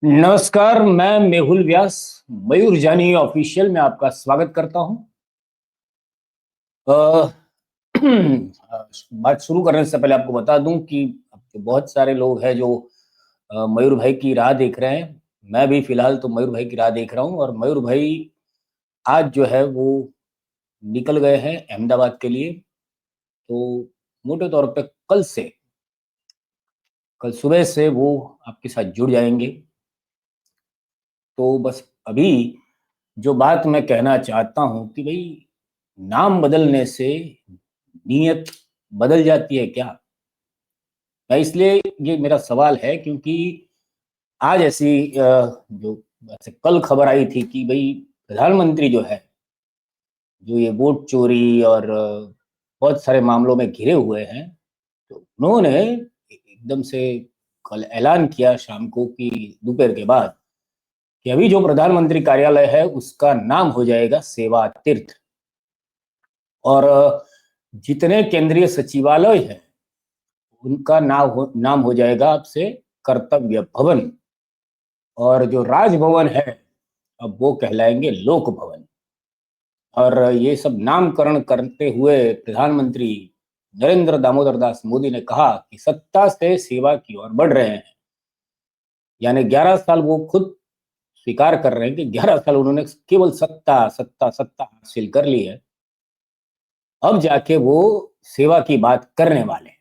नमस्कार। मैं मेहुल व्यास मयूर जानी ऑफिशियल में आपका स्वागत करता हूं। अ, बात शुरू करने से पहले आपको बता दूं कि बहुत सारे लोग हैं जो मयूर भाई की राह देख रहे हैं। मैं भी फिलहाल तो मयूर भाई की राह देख रहा हूं और मयूर भाई आज जो है वो निकल गए हैं अहमदाबाद के लिए। तो मोटे तौर पे कल सुबह से वो आपके साथ जुड़ जाएंगे। तो बस अभी जो बात मैं कहना चाहता हूं कि भाई नाम बदलने से नीयत बदल जाती है क्या। मैं इसलिए ये मेरा सवाल है क्योंकि आज ऐसी जो ऐसे कल खबर आई थी कि भाई प्रधानमंत्री जो है जो ये वोट चोरी और बहुत सारे मामलों में घिरे हुए हैं, तो उन्होंने एकदम से कल ऐलान किया शाम को कि दोपहर के बाद कि अभी जो प्रधानमंत्री कार्यालय है उसका नाम हो जाएगा सेवा तीर्थ। और जितने केंद्रीय सचिवालय हैं उनका नाम हो जाएगा अब से कर्तव्य भवन। और जो राजभवन है अब वो कहलाएंगे लोक भवन। और ये सब नामकरण करते हुए प्रधानमंत्री नरेंद्र दामोदर दास मोदी ने कहा कि सत्ता से सेवा की ओर बढ़ रहे हैं। यानी 11 साल वो खुद स्वीकार कर रहे हैं कि 11 साल उन्होंने केवल सत्ता सत्ता सत्ता हासिल कर ली है। अब जाके वो सेवा की बात करने वाले हैं,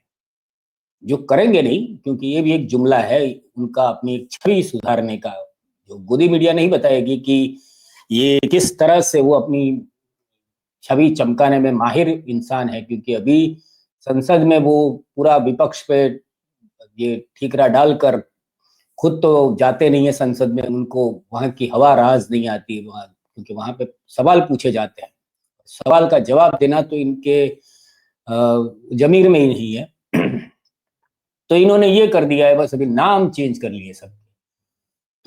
जो करेंगे नहीं, क्योंकि ये भी एक जुमला है उनका अपनी एक छवि सुधारने का। जो गोदी मीडिया नहीं बताएगी कि ये किस तरह से वो अपनी छवि चमकाने में माहिर इंसान है, क्योंकि अभी संसद में वो पूरा विपक्ष पे ये ठीकरा डालकर खुद तो जाते नहीं है संसद में, उनको वहां की हवा राज नहीं आती वहां, क्योंकि वहां पे सवाल पूछे जाते हैं। सवाल का जवाब देना तो इनके जमीर में ही नहीं है। तो इन्होंने ये कर दिया है, बस अभी नाम चेंज कर लिए सब।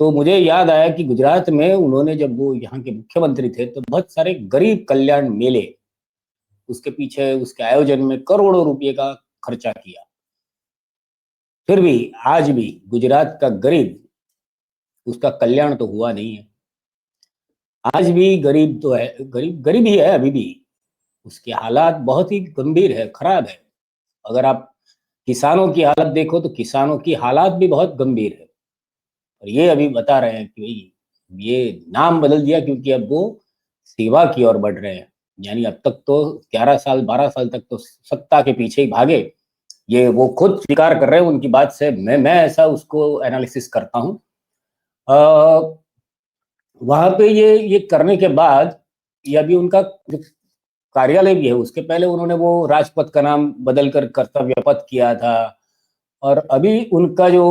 तो मुझे याद आया कि गुजरात में उन्होंने जब वो यहाँ के मुख्यमंत्री थे तो बहुत सारे गरीब कल्याण मेले, उसके पीछे उसके आयोजन में करोड़ों रुपए का खर्चा किया। फिर भी आज भी गुजरात का गरीब, उसका कल्याण तो हुआ नहीं है। आज भी गरीब तो है, गरीब गरीब ही है अभी भी। उसके हालात बहुत ही गंभीर है, खराब है। अगर आप किसानों की हालत देखो तो किसानों की हालात भी बहुत गंभीर है। और ये अभी बता रहे हैं कि भाई ये नाम बदल दिया क्योंकि अब वो सेवा की ओर बढ़ रहे हैं। यानी अब तक तो 11 साल 12 साल तक तो सत्ता के पीछे ही भागे। ये वो खुद स्वीकार कर रहे हैं, उनकी बात से मैं ऐसा उसको एनालिसिस करता हूँ। वहां पे ये करने के बाद, ये अभी उनका जो कार्यालय भी है उसके पहले उन्होंने वो राजपथ का नाम बदलकर कर्तव्य पथ किया था। और अभी उनका जो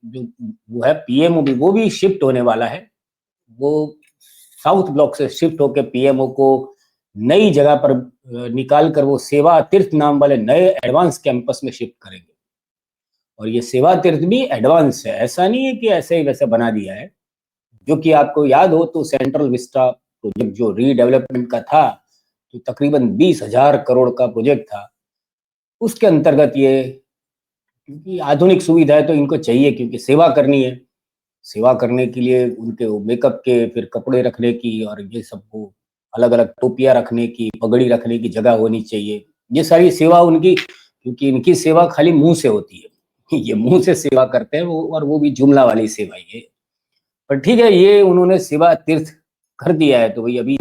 वो है पीएमओ भी, वो भी शिफ्ट होने वाला है। वो साउथ ब्लॉक से शिफ्ट होकर पीएमओ को नई जगह पर निकाल कर वो सेवा तीर्थ नाम वाले नए एडवांस कैंपस में शिफ्ट करेंगे। और ये सेवा तीर्थ भी एडवांस है, ऐसा नहीं है कि ऐसे ही वैसे बना दिया है। जो कि आपको याद हो तो सेंट्रल विस्टा प्रोजेक्ट जो रीडेवलपमेंट का था, तो तकरीबन 20,000 करोड़ का प्रोजेक्ट था। उसके अंतर्गत ये, क्योंकि आधुनिक सुविधा है तो इनको चाहिए, क्योंकि सेवा करनी है। सेवा करने के लिए उनके मेकअप के, फिर कपड़े रखने की और ये सबको अलग अलग टोपियां रखने की, पगड़ी रखने की जगह होनी चाहिए। ये सारी सेवा उनकी, क्योंकि इनकी सेवा खाली मुंह से होती है। ये मुंह से सेवा करते हैं वो, और वो भी जुमला वाली सेवा ये। पर ठीक है, ये उन्होंने सेवा तीर्थ कर दिया है तो भाई अभी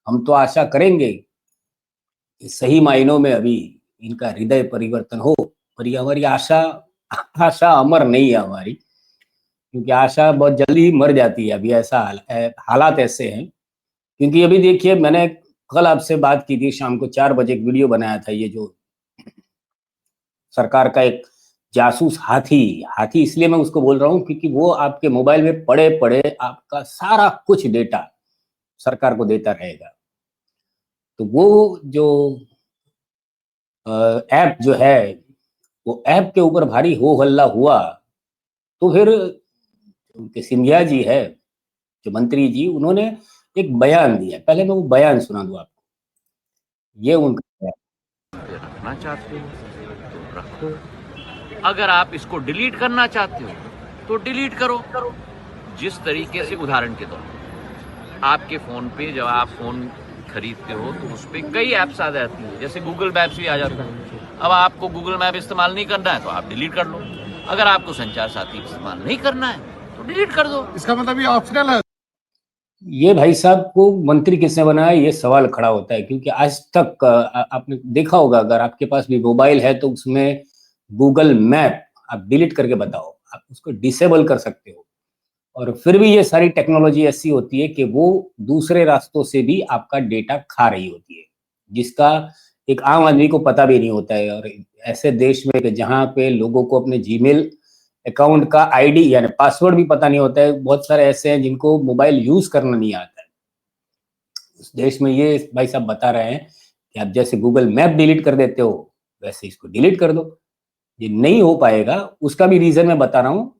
हम तो आशा करेंगे कि सही मायनों में अभी इनका हृदय परिवर्तन हो। पर ये हमारी आशा आशा अमर नहीं है हमारी, क्योंकि आशा बहुत जल्दी ही मर जाती है। अभी ऐसा हालात ऐसे हैं। क्योंकि अभी देखिए, मैंने कल आपसे बात की थी, शाम को 4 बजे एक वीडियो बनाया था। ये जो सरकार का एक जासूस हाथी, हाथी इसलिए मैं उसको बोल रहा हूँ क्योंकि वो आपके मोबाइल में पड़े पड़े आपका सारा कुछ डेटा सरकार को देता रहेगा। तो वो जो ऐप जो है, वो ऐप के ऊपर भारी हो हल्ला हुआ। तो फिर उनके सिंधिया जी है जो मंत्री जी, उन्होंने एक बयान दिया। पहले मैं वो बयान सुना दूं आपको। ये उनका रखना चाहते हो तो रखो, अगर आप इसको डिलीट करना चाहते हो तो डिलीट करो। जिस तरीके से, उदाहरण के तौर पर आपके फ़ोन पे जब आप फ़ोन खरीदते हो तो उस पर कई ऐप्स आ जाती हैं, जैसे गूगल मैप्स भी आ जाता है। अब आपको गूगल मैप इस्तेमाल नहीं करना है तो आप डिलीट कर लो। अगर आपको संचार साथी इस्तेमाल नहीं करना है तो डिलीट कर दो। इसका मतलब ये ऑप्शनल है। ये भाई साहब को मंत्री किसने बनाया, ये सवाल खड़ा होता है, क्योंकि आज तक आपने देखा होगा, अगर आपके पास भी मोबाइल है तो उसमें गूगल मैप आप डिलीट करके बताओ, आप उसको डिसेबल कर सकते हो। और फिर भी ये सारी टेक्नोलॉजी ऐसी होती है कि वो दूसरे रास्तों से भी आपका डेटा खा रही होती है, जिसका एक आम आदमी को पता भी नहीं होता है। और ऐसे देश में कि जहाँ पे लोगों को अपने जीमेल अकाउंट का आईडी यानी पासवर्ड भी पता नहीं होता है, बहुत सारे ऐसे हैं जिनको मोबाइल यूज करना नहीं आता है। उस देश में ये भाई साहब बता रहे हैं कि आप जैसे गूगल मैप डिलीट कर देते हो वैसे इसको डिलीट कर दो। ये नहीं हो पाएगा, उसका भी रीजन मैं बता रहा हूँ।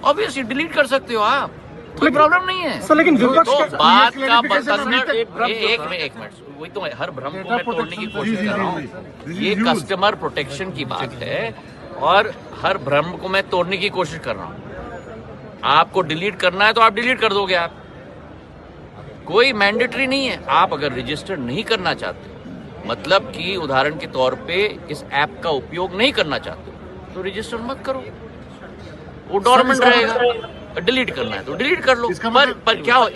ऑब्वियसली डिलीट कर सकते हो आप, कोई प्रॉब्लम नहीं है। सर लेकिन विपक्ष तो का बात ये का clarification बतंगड़ एक एक मिनट, वही तो हर भ्रम को मैं तोड़ने की कोशिश कर रहा हूँ। ये कस्टमर प्रोटेक्शन की बात है और हर भ्रम को मैं तोड़ने की कोशिश कर रहा हूँ। आपको डिलीट करना है तो आप डिलीट कर दोगे, आप कोई मैंडेटरी नहीं है। आप अगर रजिस्टर नहीं करना चाहते, मतलब कि उदाहरण के तौर पे इस ऐप का उपयोग नहीं करना चाहते तो रजिस्टर मत करो, वो डोरमेंट रहेगा। डिलीट करना है तो डिलीट कर लो। पर क्या हो,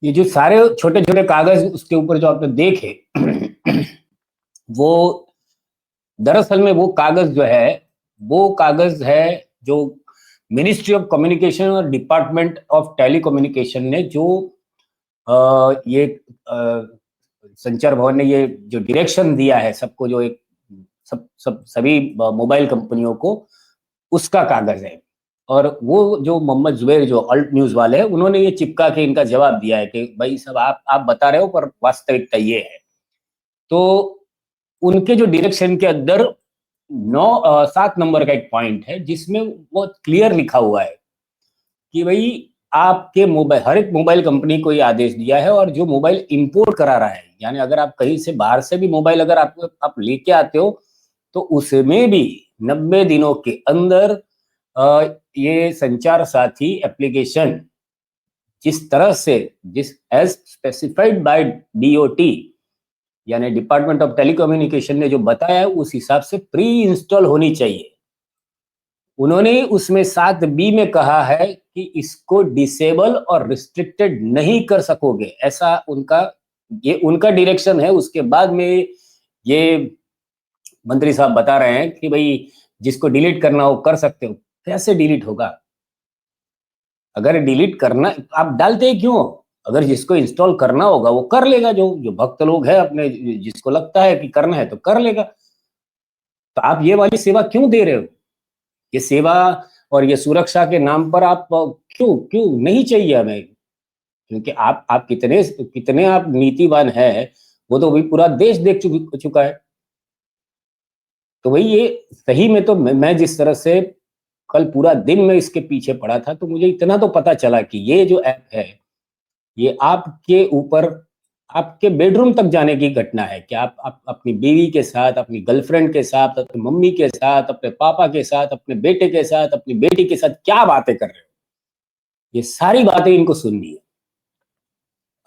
ये जो सारे छोटे छोटे कागज उसके ऊपर जो आपने देखे वो दरअसल में वो कागज है जो मिनिस्ट्री ऑफ कम्युनिकेशन और डिपार्टमेंट ऑफ टेलीकम्युनिकेशन ने जो ये संचार भवन ने ये जो डायरेक्शन दिया है सबको, जो एक सभी मोबाइल कंपनियों को, उसका कागज है। और वो जो मोहम्मद जुबैर जो अल्ट न्यूज वाले हैं, उन्होंने ये चिपका के इनका जवाब दिया है कि भाई सब आप बता रहे हो पर वास्तविकता ये है। तो उनके जो डायरेक्शन के अंदर 7 नंबर का एक पॉइंट है जिसमें वो क्लियर लिखा हुआ है कि भाई आपके मोबाइल, हर एक मोबाइल कंपनी को ये आदेश दिया है, और जो मोबाइल इंपोर्ट करा रहा है, यानी अगर आप कहीं से बाहर से भी मोबाइल अगर आप लेके आते हो तो उसमें भी 90 दिनों के अंदर ये संचार साथी एप्लीकेशन जिस तरह से एज स्पेसिफाइड बाय डीओटी यानी डिपार्टमेंट ऑफ टेलीकम्युनिकेशन ने जो बताया है उस हिसाब से प्री इंस्टॉल होनी चाहिए। उन्होंने उसमें 7B में कहा है कि इसको डिसेबल और रिस्ट्रिक्टेड नहीं कर सकोगे, ऐसा उनका डायरेक्शन है। उसके बाद में ये मंत्री साहब बता रहे हैं कि भाई जिसको डिलीट करना हो कर सकते हो। कैसे डिलीट होगा? अगर डिलीट करना आप डालते ही क्यों? अगर जिसको इंस्टॉल करना होगा वो कर लेगा, जो भक्त लोग हैं अपने, जिसको लगता है कि करना है तो कर लेगा। तो आप ये वाली सेवा क्यों दे रहे हो? ये सेवा और ये सुरक्षा के नाम पर आप क्यों नहीं चाहिए हमें, क्योंकि आप कितने आप नीतिवान हैं वो तो भी पूरा देश देख चुका है। तो वही ये सही में तो मैं जिस तरह से कल पूरा दिन में इसके पीछे पड़ा था, तो मुझे इतना तो पता चला कि ये जो ऐप है ये आपके ऊपर, आपके बेडरूम तक जाने की घटना है कि आप अपनी बीवी के साथ, अपनी गर्लफ्रेंड के साथ, अपनी मम्मी के साथ, अपने पापा के साथ, अपने बेटे के साथ, अपनी बेटी के साथ क्या बातें कर रहे हो, ये सारी बातें इनको सुननी है।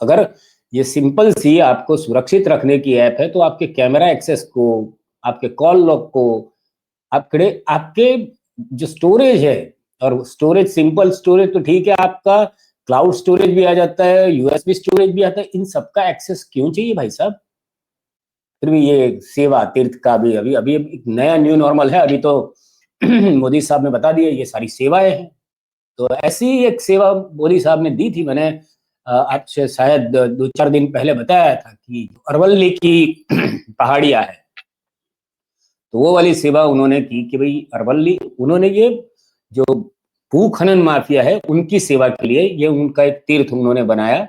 अगर ये सिंपल सी आपको सुरक्षित रखने की ऐप है तो आपके कैमरा एक्सेस को, आपके कॉल लॉग को, आपके जो स्टोरेज है, और स्टोरेज सिंपल स्टोरेज तो ठीक है, आपका क्लाउड स्टोरेज भी आ जाता है, यूएसबी स्टोरेज भी आता है, इन सबका एक्सेस क्यों चाहिए भाई साहब? फिर भी ये सेवा तीर्थ का भी अभी एक नया न्यू नॉर्मल है। अभी तो मोदी साहब ने बता दिया ये सारी सेवाएं हैं। तो ऐसी एक सेवा मोदी साहब ने दी थी, मैंने आपसे शायद 2-4 दिन पहले बताया था कि अरवल्ली की पहाड़ियां है, तो वो वाली सेवा उन्होंने की कि भाई अरवल्ली, उन्होंने ये जो भू खनन माफिया है उनकी सेवा के लिए ये उनका एक तीर्थ उन्होंने बनाया।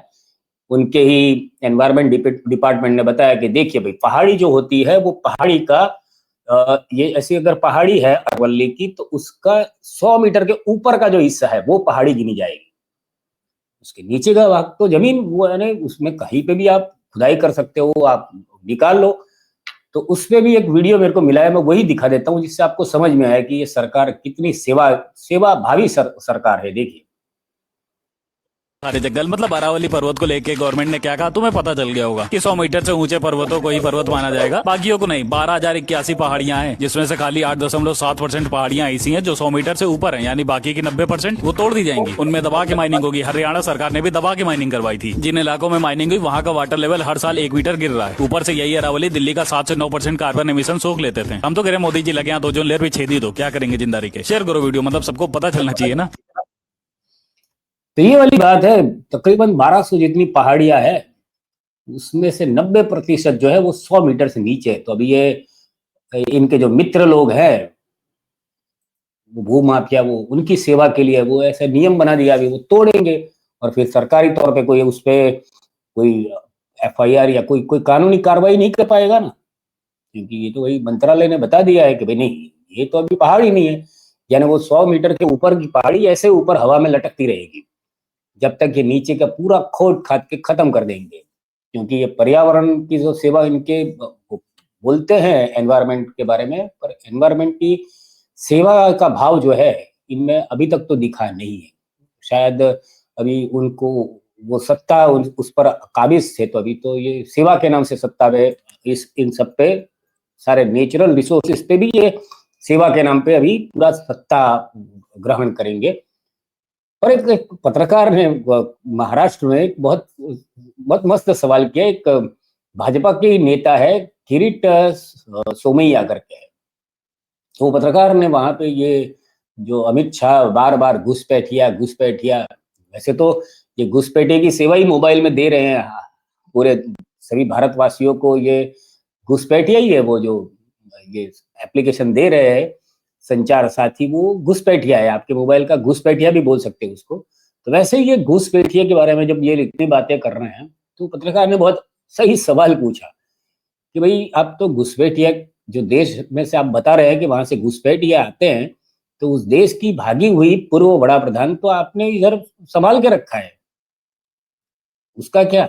उनके ही एनवायरमेंट डिपार्टमेंट ने बताया कि देखिए भाई पहाड़ी जो होती है वो पहाड़ी का ये ऐसी अगर पहाड़ी है अरवल्ली की तो उसका 100 मीटर के ऊपर का जो हिस्सा है वो पहाड़ी गिनी जाएगी। उसके नीचे का भाग तो जमीन वो है, उसमें कहीं पे भी आप खुदाई कर सकते हो, आप निकाल लो। तो उसमें भी एक वीडियो मेरे को मिला है, मैं वही दिखा देता हूँ जिससे आपको समझ में आए कि ये सरकार कितनी सेवा भावी सरकार है। देखिए। सारे जंगल मतलब अरावली पर्वत को लेके गवर्नमेंट ने क्या कहा तुम्हें पता चल गया होगा कि 100 मीटर से ऊंचे पर्वतों को ही पर्वत माना जाएगा, बाकियों को नहीं। 12,081 पहाड़ियां हैं, जिसमें से खाली 8.7% पहाड़ियां ऐसी हैं जो 100 मीटर से ऊपर हैं, यानी बाकी की 90% वो तोड़ दी जाएंगी। उनमें दबा के माइनिंग होगी। हरियाणा सरकार ने भी दबा के माइनिंग करवाई थी। जिन इलाकों में माइनिंग हुई वहाँ का वाटर लेवल हर साल 1 मीटर गिर रहा है। ऊपर से यही अरावली दिल्ली का 7 से 9% कार्बन एमिशन सोख लेते थे। हम तो कह रहे मोदी जी लगे तो जो लेयर भी छेदी दो, क्या करेंगे जिंदा के। शेयर करो वीडियो, मतलब सबको पता चलना चाहिए ना। तो ये वाली बात है, तकरीबन 1200 जितनी पहाड़ियां है, उसमें से 90% जो है वो 100 मीटर से नीचे है। तो अभी ये इनके जो मित्र लोग हैं, वो भूमाफिया, वो उनकी सेवा के लिए वो ऐसे नियम बना दिया, अभी वो तोड़ेंगे और फिर सरकारी तौर पे कोई उस पर कोई FIR या कोई कानूनी कार्रवाई नहीं कर पाएगा ना, क्योंकि ये तो वही मंत्रालय ने बता दिया है कि भाई नहीं, ये तो अभी पहाड़ी नहीं है, यानी वो 100 मीटर के ऊपर की पहाड़ी ऐसे ऊपर हवा में लटकती रहेगी जब तक ये नीचे का पूरा खोद खाद के खत्म कर देंगे। क्योंकि ये पर्यावरण की जो सेवा इनके बोलते हैं एनवायरनमेंट के बारे में, पर एनवायरनमेंट की सेवा का भाव जो है इनमें अभी तक तो दिखा नहीं है। शायद अभी उनको वो सत्ता उस पर काबिज थे, तो अभी तो ये सेवा के नाम से सत्ता में इन सब पे, सारे नेचुरल रिसोर्सेज पे भी ये सेवा के नाम पे अभी पूरा सत्ता ग्रहण करेंगे। और एक पत्रकार ने महाराष्ट्र में एक बहुत मस्त सवाल किया। एक भाजपा के नेता है किरीट सोमैया करके है, तो पत्रकार ने वहां पे ये जो अमित शाह बार बार घुसपैठिया, वैसे तो ये घुसपैठे की सेवा ही मोबाइल में दे रहे हैं पूरे सभी भारतवासियों को। ये घुसपैठिया ही है, वो जो ये एप्लीकेशन दे रहे हैं संचार साथी, वो घुसपैठिया है, आपके मोबाइल का घुसपैठिया भी बोल सकते हैं उसको। तो वैसे ही ये घुसपैठिया के बारे में जब ये इतनी बातें कर रहे हैं, तो पत्रकार ने बहुत सही सवाल पूछा कि भाई आप तो घुसपैठिया जो देश में से आप बता रहे हैं कि वहां से घुसपैठिया आते हैं, तो उस देश की भागी हुई पूर्व बड़ा प्रधान तो आपने इधर संभाल के रखा है, उसका क्या?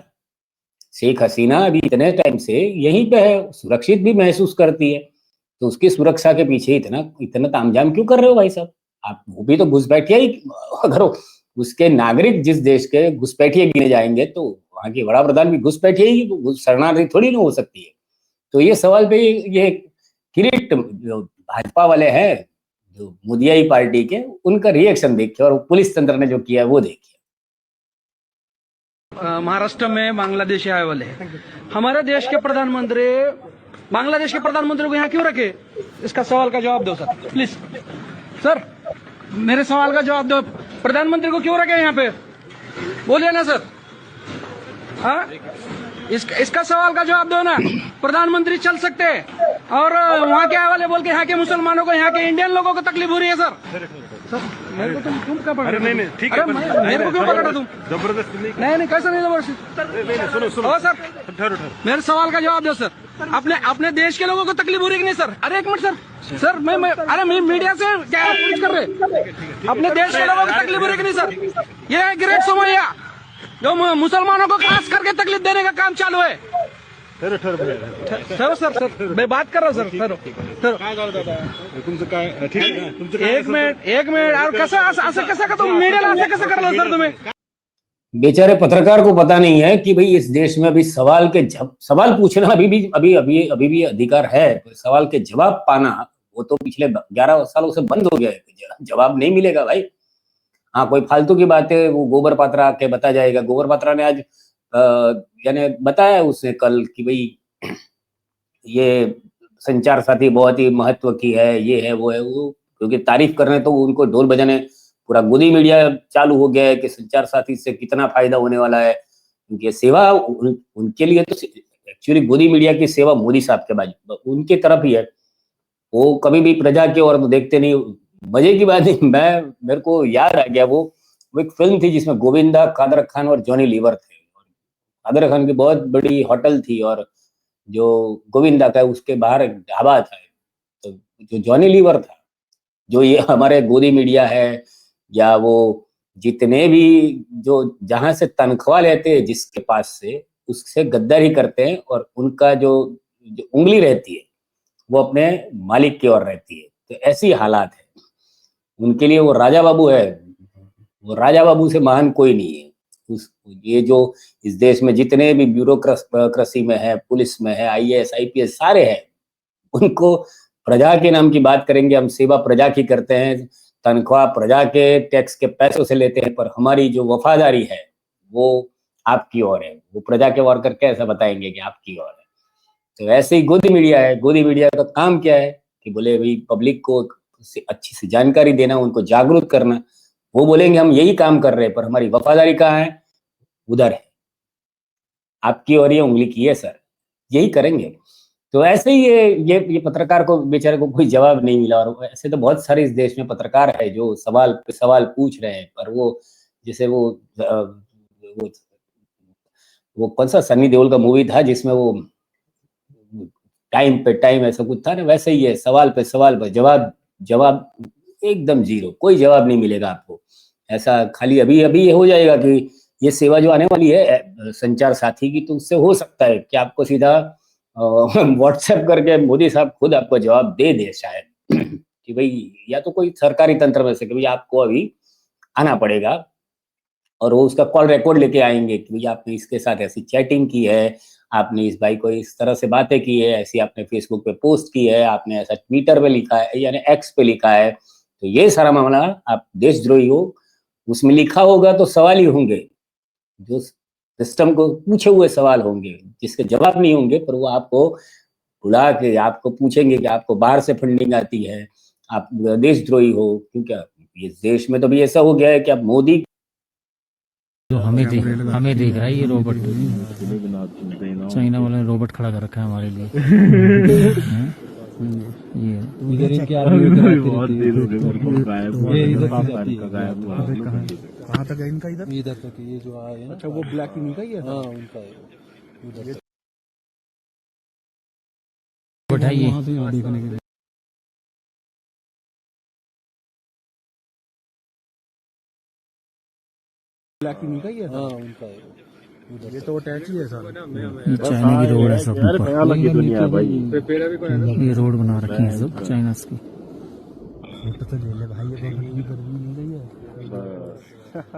शेख हसीना अभी इतने टाइम से यहीं पे है, सुरक्षित भी महसूस करती है, तो उसकी सुरक्षा के पीछे इतना तामझाम क्यों कर रहे हो भाई साहब? आप वो भी तो घुसपैठिया ही, अगर उसके नागरिक जिस देश के घुसपैठिए गिने जाएंगे, तो वहां की बड़ा प्रधान भी घुसपैठिया ही, शरणार्थी थोड़ी ना हो सकती है। तो ये सवाल पे ये किरीट जो भाजपा वाले हैं, जो मोदियाई पार्टी के, उनका रिएक्शन देखिए और पुलिस तंत्र ने जो किया है वो देखिए। महाराष्ट्र में बांग्लादेशी आए वाले हमारे देश के प्रधानमंत्री बांग्लादेश के प्रधानमंत्री को यहाँ क्यों रखे? इसका सवाल का जवाब दो सर, प्लीज सर, मेरे सवाल का जवाब दो। प्रधानमंत्री को क्यों रखे यहाँ पे? बोलिए ना सर। हाँ, इसका सवाल का जवाब दो ना। प्रधानमंत्री चल सकते हैं और वहाँ के आए वाले बोल के यहाँ के मुसलमानों को, यहाँ के इंडियन लोगों को तकलीफ हो रही है सर। सर मेरे को तुम क्या पकड़ रहे? नहीं ठीक है, मेरे को क्यों पकड़ा तुम? जबरदस्ती नहीं, कैसा नहीं जबरदस्ती? सुनो सर, मेरे सवाल का जवाब दो सर। अपने देश के लोगों को तकलीफ हो रही है कि नहीं सर? अरे एक मिनट सर, मैं मीडिया से क्या पूछ कर रहे? अपने देश के लोगों को तकलीफ हो रही है कि नहीं सर? ये है किरीट सोमैया जो मुसलमानों को खास करके तकलीफ देने का काम चालू है। सर मैं बात कर रहा हूँ सर। तुमचं काय ठीक आहे, तुमचं एक मिनिट और कसं का तुम मीडियाला असं कसं करलं सर तुम्ही? बेचारे पत्रकार को पता नहीं है कि भाई इस देश में अभी सवाल पूछना अभी भी अधिकार है। सवाल के जवाब पाना वो तो पिछले 11 सालों से बंद हो गया है, जवाब नहीं मिलेगा भाई। हाँ, कोई फालतू की बातें वो गोबर पात्रा आके बता जाएगा। गोबर पात्रा ने आज यानी बताया उसने कल कि भाई ये संचार साथी बहुत ही महत्व की है, ये है वो है, वो क्योंकि तारीफ करने तो उनको ढोल बजाने पूरा गोदी मीडिया चालू हो गया है कि संचार साथी से कितना फायदा होने वाला है। उनकी सेवा उनके लिए तो एक्चुअली गोदी मीडिया की सेवा मोदी साहब के बाजू उनकी तरफ ही है। वो कभी भी प्रजा की ओर तो देखते नहीं। मजे की बात है, मेरे को याद आ गया वो एक फिल्म थी जिसमें गोविंदा, कादर खान और जॉनी लीवर थे। कादर खान की बहुत बड़ी होटल थी और जो गोविंदा का उसके बाहर एक ढाबा था। तो जो जॉनी लीवर था, जो ये हमारे गोदी मीडिया है या वो जितने भी जो जहां से तनख्वाह लेते हैं जिसके पास से, उससे गद्दारी करते हैं और उनका जो जो उंगली रहती है वो अपने मालिक की ओर रहती है। तो ऐसी हालात है उनके लिए। वो राजा बाबू है, वो राजा बाबू से महान कोई नहीं है। ये जो इस देश में जितने भी ब्यूरोक्रेसी में है, पुलिस में है, IAS IPS सारे हैं, उनको प्रजा के नाम की बात करेंगे, हम सेवा प्रजा की करते हैं, तनख्वाह प्रजा के टैक्स के पैसों से लेते हैं, पर हमारी जो वफादारी है वो आपकी ओर है। वो प्रजा के वर्कर कैसे बताएंगे कि आपकी ओर है। तो ऐसे ही गोदी मीडिया है। गोदी मीडिया का काम क्या है कि बोले भाई पब्लिक को अच्छी सी जानकारी देना, उनको जागरूक करना। वो बोलेंगे हम यही काम कर रहे हैं, पर हमारी वफादारी कहाँ है? उधर है, आपकी ओर ये उंगली की है सर, यही करेंगे। तो ऐसे ही ये पत्रकार को बेचारे को कोई जवाब नहीं मिला। और ऐसे तो बहुत सारे इस देश में पत्रकार है जो सवाल पे सवाल पूछ रहे हैं, पर वो जैसे वो कौन सा सनी देओल का मूवी था जिसमें वो टाइम पे टाइम ऐसा कुछ था ना, वैसे ही है, सवाल पे जवाब एकदम जीरो, कोई जवाब नहीं मिलेगा आपको। ऐसा खाली अभी ये हो जाएगा कि ये सेवा जो आने वाली है संचार साथी की, तो उससे हो सकता है कि आपको सीधा व्हाट्सएप करके मोदी साहब खुद आपको जवाब दे शायद कि भाई, या तो कोई सरकारी तंत्र में से कि भाई आपको अभी आना पड़ेगा, और वो उसका कॉल रिकॉर्ड लेके आएंगे कि भाई आपने इसके साथ ऐसी चैटिंग की है, आपने इस भाई को इस तरह से बातें की है, ऐसी आपने फेसबुक पे पोस्ट की है, आपने ऐसा ट्विटर पे लिखा है, यानी एक्स पे लिखा है। तो ये सारा मामला आप देशद्रोही हो, उसमें लिखा होगा तो सवाल ही होंगे, जो सिस्टम को पूछे हुए सवाल होंगे जिसके जवाब नहीं होंगे, पर वो आपको बुला के आपको पूछेंगे कि आपको बाहर से फंडिंग आती है, आप देशद्रोही हो। क्योंकि ये देश में तो भी ऐसा हो गया है कि आप मोदी जो हमें देख रहा है ये रोबोट। चाइना वाला ने रोबोट खड़ा कर रखा है हमारे लिए। ये कहाँ तक है इनका? इधर तक ये जो आए हैं। अच्छा, वो ब्लैक इनका ही है? हाँ, उनका है। रोबोट है ये। देखने के लिए ब्लैक इनका ही है? हाँ, उनका है। ये तो अटैच ही है सारा। ये चाइना की रोड है सब ऊपर। ये रोड बना रखी है सब चाइना की। तो ले ले भाई, ये गर्मी नहीं गई है।